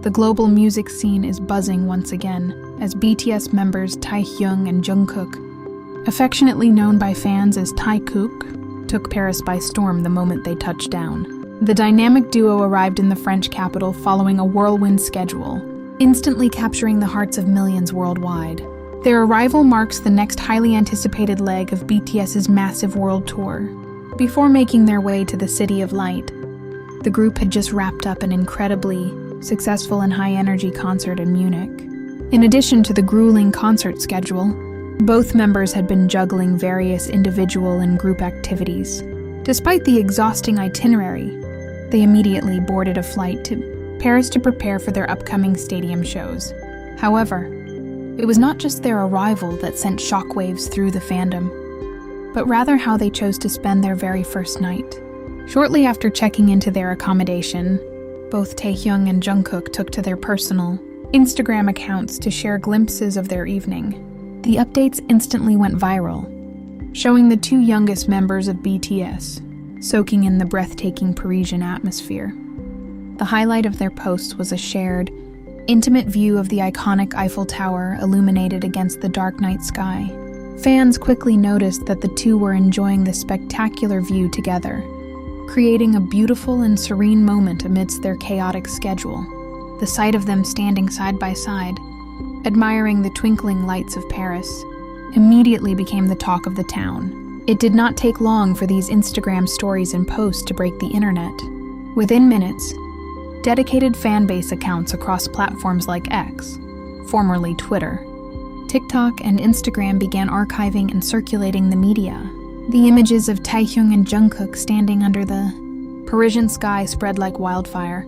the global music scene is buzzing once again as BTS members Taehyung and Jungkook, affectionately known by fans as Taekook, took Paris by storm the moment they touched down. The dynamic duo arrived in the French capital following a whirlwind schedule, instantly capturing the hearts of millions worldwide. Their arrival marks the next highly anticipated leg of BTS's massive world tour. Before making their way to the City of Light, the group had just wrapped up an incredibly successful and high-energy concert in Munich. In addition to the grueling concert schedule, both members had been juggling various individual and group activities. Despite the exhausting itinerary, they immediately boarded a flight to Paris to prepare for their upcoming stadium shows. However, it was not just their arrival that sent shockwaves through the fandom, but rather how they chose to spend their very first night. Shortly after checking into their accommodation, both Taehyung and Jungkook took to their personal Instagram accounts to share glimpses of their evening. The updates instantly went viral, showing the two youngest members of BTS soaking in the breathtaking Parisian atmosphere. The highlight of their posts was a shared, intimate view of the iconic Eiffel Tower illuminated against the dark night sky. Fans quickly noticed that the two were enjoying the spectacular view together, creating a beautiful and serene moment amidst their chaotic schedule. The sight of them standing side by side, admiring the twinkling lights of Paris, immediately became the talk of the town. It did not take long for these Instagram stories and posts to break the internet. Within minutes, dedicated fanbase accounts across platforms like X, formerly Twitter, TikTok, and Instagram began archiving and circulating the media. The images of Taehyung and Jungkook standing under the Parisian sky spread like wildfire,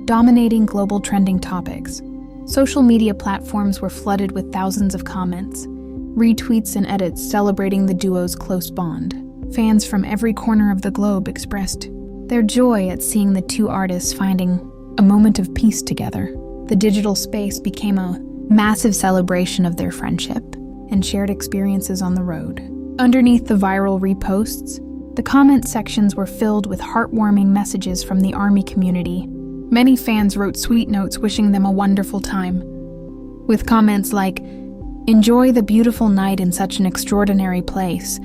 dominating global trending topics. Social media platforms were flooded with thousands of comments, retweets, and edits celebrating the duo's close bond. Fans from every corner of the globe expressed their joy at seeing the two artists finding a moment of peace together. The digital space became a massive celebration of their friendship and shared experiences on the road. Underneath the viral reposts, the comment sections were filled with heartwarming messages from the ARMY community. Many fans wrote sweet notes wishing them a wonderful time, with comments like, "Enjoy the beautiful night in such an extraordinary place.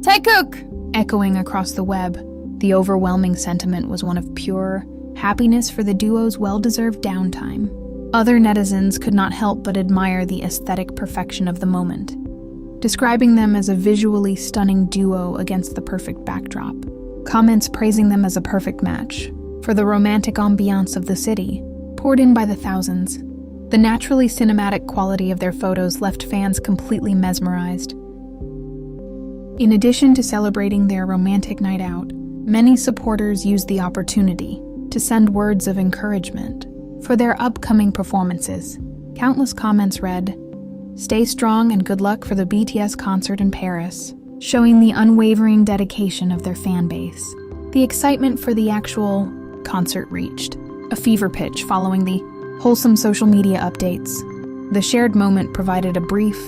Taekook!" echoing across the web. The overwhelming sentiment was one of pure happiness for the duo's well-deserved downtime. Other netizens could not help but admire the aesthetic perfection of the moment, describing them as a visually stunning duo against the perfect backdrop. Comments praising them as a perfect match for the romantic ambiance of the city poured in by the thousands. The naturally cinematic quality of their photos left fans completely mesmerized. In addition to celebrating their romantic night out, many supporters used the opportunity to send words of encouragement for their upcoming performances. Countless comments read, "Stay strong and good luck for the BTS concert in Paris," showing the unwavering dedication of their fan base. The excitement for the actual concert reached a fever pitch following the wholesome social media updates. The shared moment provided a brief,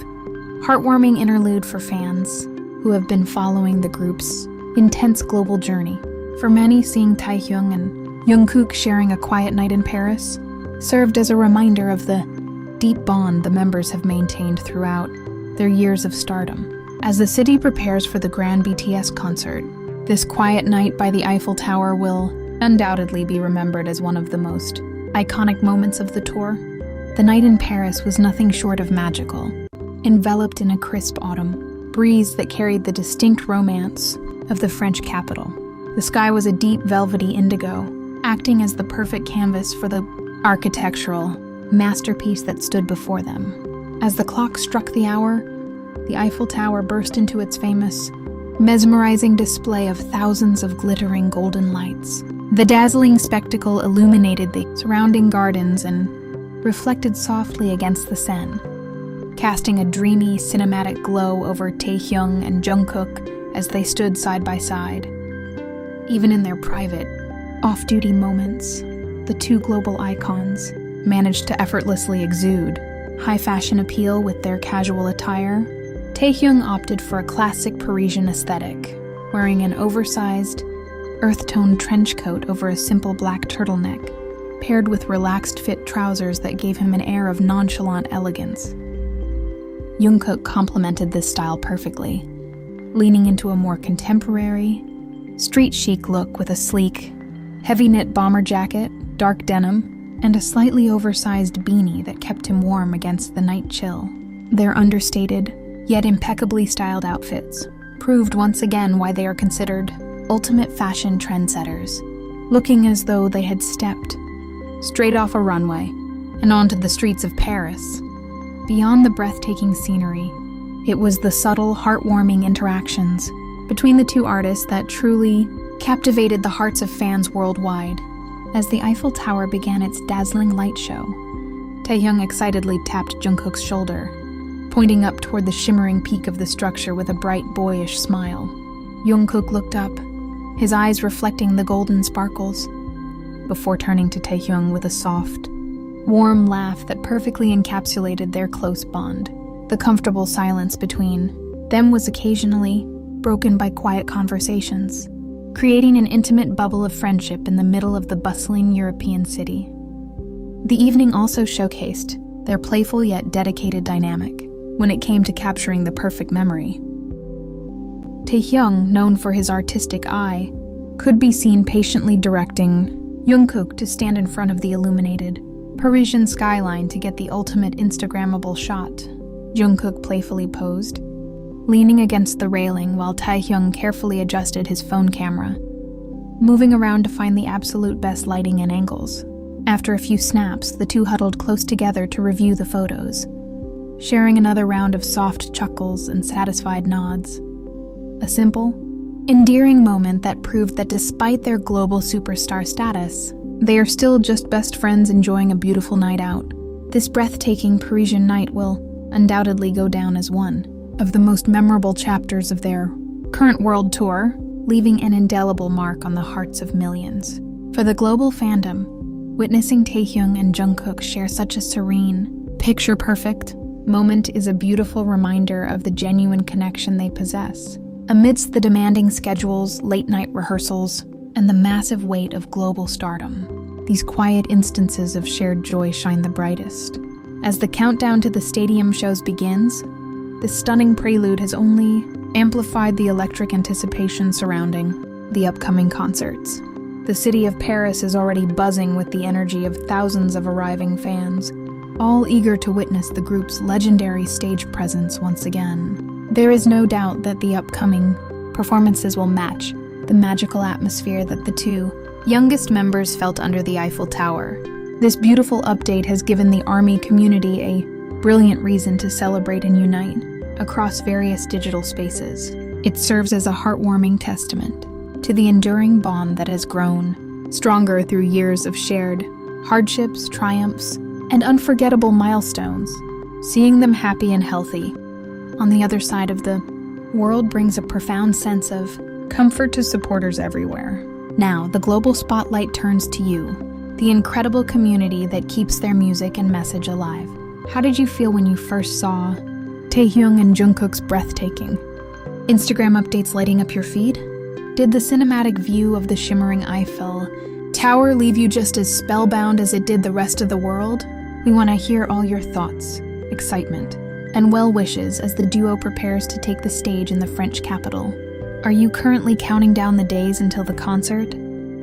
heartwarming interlude for fans who have been following the group's intense global journey. For many, seeing Taehyung and Jungkook sharing a quiet night in Paris served as a reminder of the deep bond the members have maintained throughout their years of stardom. As the city prepares for the grand BTS concert, this quiet night by the Eiffel Tower will undoubtedly be remembered as one of the most iconic moments of the tour. The night in Paris was nothing short of magical, enveloped in a crisp autumn breeze that carried the distinct romance of the French capital. The sky was a deep velvety indigo, acting as the perfect canvas for the architectural masterpiece that stood before them. As the clock struck the hour, the Eiffel Tower burst into its famous, mesmerizing display of thousands of glittering golden lights. The dazzling spectacle illuminated the surrounding gardens and reflected softly against the Seine, casting a dreamy cinematic glow over Taehyung and Jungkook as they stood side by side. Even in their private, off-duty moments, the two global icons managed to effortlessly exude high-fashion appeal with their casual attire. Taehyung opted for a classic Parisian aesthetic, wearing an oversized, earth-toned trench coat over a simple black turtleneck. paired with relaxed fit trousers that gave him an air of nonchalant elegance. Jungkook complemented this style perfectly, leaning into a more contemporary, street chic look with a sleek, heavy-knit bomber jacket, dark denim, and a slightly oversized beanie that kept him warm against the night chill. Their understated, yet impeccably styled outfits proved once again why they are considered ultimate fashion trendsetters, looking as though they had stepped straight off a runway and onto the streets of Paris. Beyond the breathtaking scenery, it was the subtle, heartwarming interactions between the two artists that truly captivated the hearts of fans worldwide. As the Eiffel Tower began its dazzling light show, Taehyung excitedly tapped Jungkook's shoulder, pointing up toward the shimmering peak of the structure with a bright, boyish smile. Jungkook looked up, his eyes reflecting the golden sparkles, before turning to Taehyung with a soft, warm laugh that perfectly encapsulated their close bond. The comfortable silence between them was occasionally broken by quiet conversations, creating an intimate bubble of friendship in the middle of the bustling European city. The evening also showcased their playful yet dedicated dynamic when it came to capturing the perfect memory. Taehyung, known for his artistic eye, could be seen patiently directing Jungkook to stand in front of the illuminated Parisian skyline to get the ultimate Instagrammable shot. Jungkook playfully posed, leaning against the railing while Taehyung carefully adjusted his phone camera, moving around to find the absolute best lighting and angles. After a few snaps, the two huddled close together to review the photos, sharing another round of soft chuckles and satisfied nods. A simple, endearing moment that proved that despite their global superstar status, they are still just best friends enjoying a beautiful night out. This breathtaking Parisian night will undoubtedly go down as one of the most memorable chapters of their current world tour, leaving an indelible mark on the hearts of millions. For the global fandom, witnessing Taehyung and Jungkook share such a serene, picture-perfect moment is a beautiful reminder of the genuine connection they possess. Amidst the demanding schedules, late-night rehearsals, and the massive weight of global stardom, these quiet instances of shared joy shine the brightest. As the countdown to the stadium shows begins, this stunning prelude has only amplified the electric anticipation surrounding the upcoming concerts. The city of Paris is already buzzing with the energy of thousands of arriving fans, all eager to witness the group's legendary stage presence once again. There is no doubt that the upcoming performances will match the magical atmosphere that the two youngest members felt under the Eiffel Tower. This beautiful update has given the ARMY community a brilliant reason to celebrate and unite across various digital spaces. It serves as a heartwarming testament to the enduring bond that has grown stronger through years of shared hardships, triumphs, and unforgettable milestones. Seeing them happy and healthy on the other side of the world brings a profound sense of comfort to supporters everywhere. Now, the global spotlight turns to you, the incredible community that keeps their music and message alive. How did you feel when you first saw Taehyung and Jungkook's breathtaking Instagram updates lighting up your feed? Did the cinematic view of the shimmering Eiffel Tower leave you just as spellbound as it did the rest of the world? We want to hear all your thoughts, excitement, and well wishes as the duo prepares to take the stage in the French capital. Are you currently counting down the days until the concert?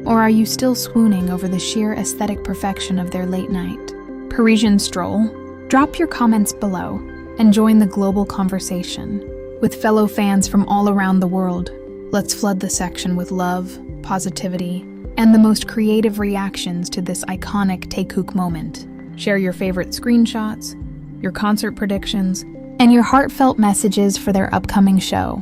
Or are you still swooning over the sheer aesthetic perfection of their late night Parisian stroll? Drop your comments below and join the global conversation. With fellow fans from all around the world, let's flood the section with love, positivity, and the most creative reactions to this iconic Taekook moment. Share your favorite screenshots, your concert predictions, and your heartfelt messages for their upcoming show.